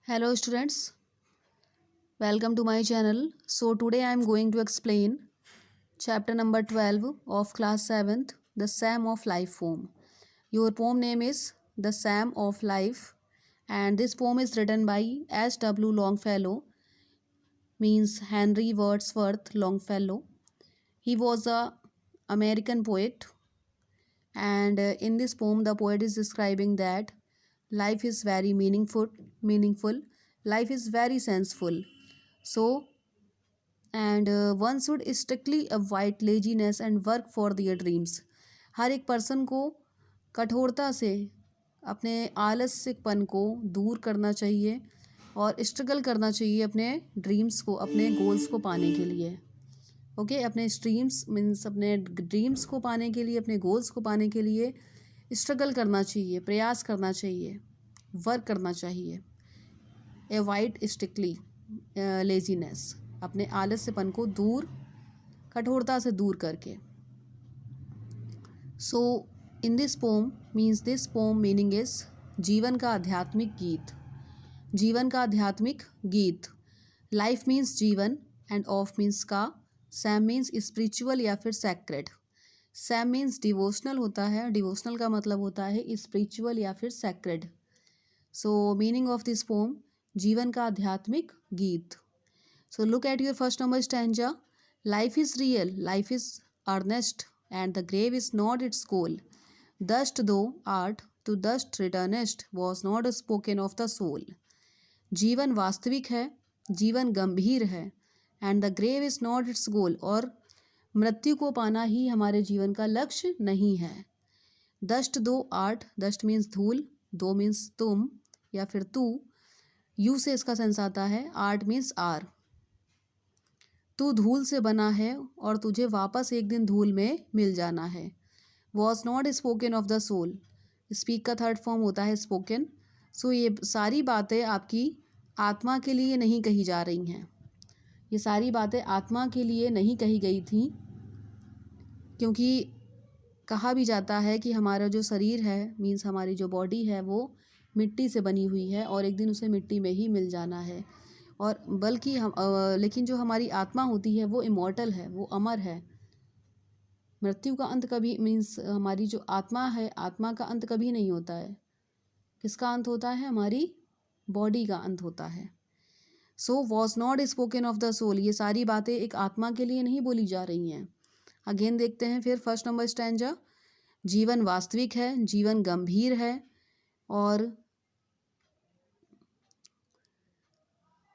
Hello students, welcome to my channel. So today I am going to explain chapter number 12 of class 7th, The Sam of Life poem. Your poem name is The Sam of Life and this poem is written by S.W. Longfellow, means Henry Wordsworth Longfellow. He was a American poet and in this poem the poet is describing that life is very meaningful, life is very senseful. So and one should strictly avoid laziness and work for their dreams. हर एक person को कठोरता से अपने आलस्यपन को दूर करना चाहिए और स्ट्रगल करना चाहिए अपने ड्रीम्स को, अपने गोल्स को पाने के लिए। ओके अपने स्ट्रीम्स मीन्स अपने ड्रीम्स को पाने के लिए, अपने गोल्स को पाने के लिए स्ट्रगल करना चाहिए, प्रयास करना चाहिए, वर्क करना चाहिए। अवॉइड स्ट्रिक्टली लेजीनेस, अपने आलस्यपन को दूर, कठोरता से दूर करके। So in this poem means this poem meaning is जीवन का आध्यात्मिक गीत, जीवन का आध्यात्मिक गीत। लाइफ मीन्स जीवन एंड ऑफ मीन्स का, सैम मीन्स स्पिरिचुअल या फिर सैक्रेड। सैम मीन्स डिवोशनल होता है, डिवोशनल का मतलब होता है स्पिरिचुअल या फिर sacred. So meaning of this pome, जीवन का आध्यात्मिक गीत। So look at your first number stanza. Life is real, life is earnest, and the grave is not its goal. Dust thou art, to dust returnest, was not spoken of the soul. जीवन वास्तविक है, जीवन गंभीर है, and the grave is not its goal, और मृत्यु को पाना ही हमारे जीवन का लक्ष्य नहीं है। Dust thou art, dust means धूल, दो means तुम या फिर तू, यू से इसका सेंस आता है, आर्ट मीन्स आर। तू धूल से बना है और तुझे वापस एक दिन धूल में मिल जाना है। Was not spoken of the soul, speak का थर्ड फॉर्म होता है स्पोकन। सो ये सारी बातें आपकी आत्मा के लिए नहीं कही जा रही हैं, ये सारी बातें आत्मा के लिए नहीं कही गई थी, क्योंकि कहा भी जाता है कि हमारा जो शरीर है मीन्स हमारी जो बॉडी है वो मिट्टी से बनी हुई है और एक दिन उसे मिट्टी में ही मिल जाना है। और बल्कि हम लेकिन जो हमारी आत्मा होती है वो इमॉर्टल है, वो अमर है। मृत्यु का अंत कभी मीन्स हमारी जो आत्मा है, आत्मा का अंत कभी नहीं होता है। किसका अंत होता है? हमारी बॉडी का अंत होता है। So was not spoken of the soul, ये सारी बातें एक आत्मा के लिए नहीं बोली जा रही हैं। अगेन देखते हैं फिर फर्स्ट नंबर स्टैंजा। जीवन वास्तविक है, जीवन गंभीर है और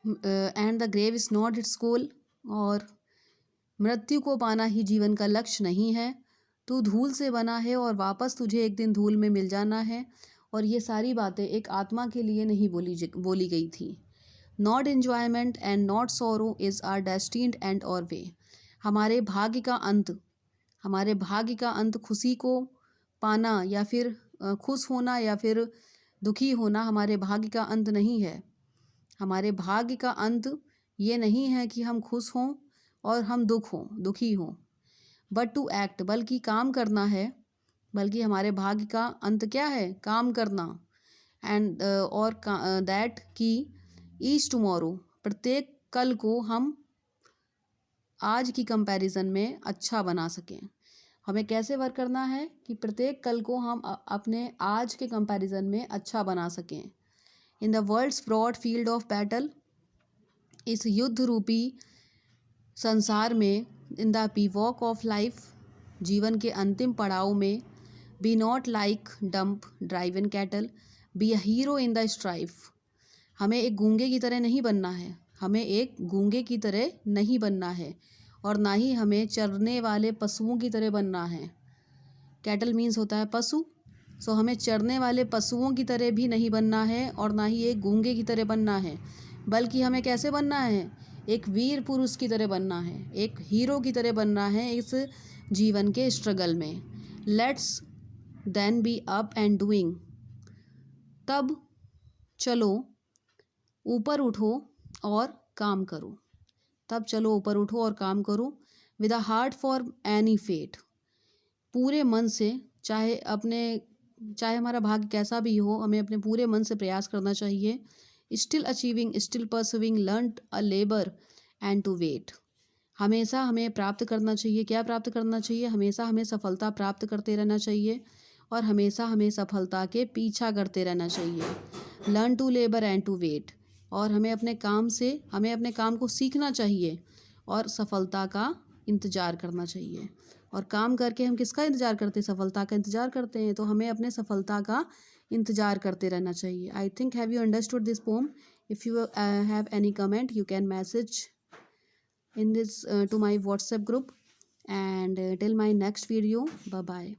and the grave is not its goal, और मृत्यु को पाना ही जीवन का लक्ष्य नहीं है। तू धूल से बना है और वापस तुझे एक दिन धूल में मिल जाना है। और ये सारी बातें एक आत्मा के लिए नहीं बोली गई थी। Not enjoyment and not sorrow is our destined end or way, हमारे भाग्य का अंत, हमारे भाग्य का अंत खुशी को पाना या फिर खुश होना या फिर दुखी होना हमारे भाग्य का अंत नहीं है। हमारे भाग्य का अंत ये नहीं है कि हम खुश हों और हम दुखी हों, बट टू एक्ट, बल्कि काम करना है, बल्कि हमारे भाग्य का अंत क्या है? काम करना। एंड और दैट कि ईच टुमारो, प्रत्येक कल को हम आज की कंपैरिजन में अच्छा बना सकें। हमें कैसे वर्क करना है कि प्रत्येक कल को हम अपने आज के कंपैरिजन में अच्छा बना सकें। In the world's broad field of battle, इस युद्ध रूपी संसार में, in the bivouac of life, जीवन के अंतिम पड़ाव में, be not like dumb driven cattle, be a hero in the strife, हमें एक गूंगे की तरह नहीं बनना है, हमें एक गूंगे की तरह नहीं बनना है और ना ही हमें चरने वाले पशुओं की तरह बनना है। कैटल मीन्स होता है पशु। सो हमें चरने वाले पशुओं की तरह भी नहीं बनना है और ना ही एक गूंगे की तरह बनना है, बल्कि हमें कैसे बनना है? एक वीर पुरुष की तरह बनना है, एक हीरो की तरह बनना है इस जीवन के स्ट्रगल में। Let's then be up and doing, तब चलो ऊपर उठो और काम करो, तब चलो ऊपर उठो और काम करो। With a heart for any fate, पूरे मन से, चाहे हमारा भाग्य कैसा भी हो, हमें अपने पूरे मन से प्रयास करना चाहिए still achieving, still pursuing, learn a labour and to wait. हमेशा हमें प्राप्त करना चाहिए, क्या प्राप्त करना चाहिए? हमेशा हमें सफलता प्राप्त करते रहना चाहिए और हमेशा हमें सफलता के पीछा करते रहना चाहिए। Learn to labour and to wait. और हमें अपने काम को सीखना चाहिए और सफलता का इंतज़ार करना चाहिए। और काम करके हम किसका इंतज़ार करते हैं? सफलता का इंतज़ार करते हैं। तो हमें अपने सफलता का इंतज़ार करते रहना चाहिए। I think have you understood this pome? If you have any comment you can message in this to my WhatsApp group, and till my next video, bye bye.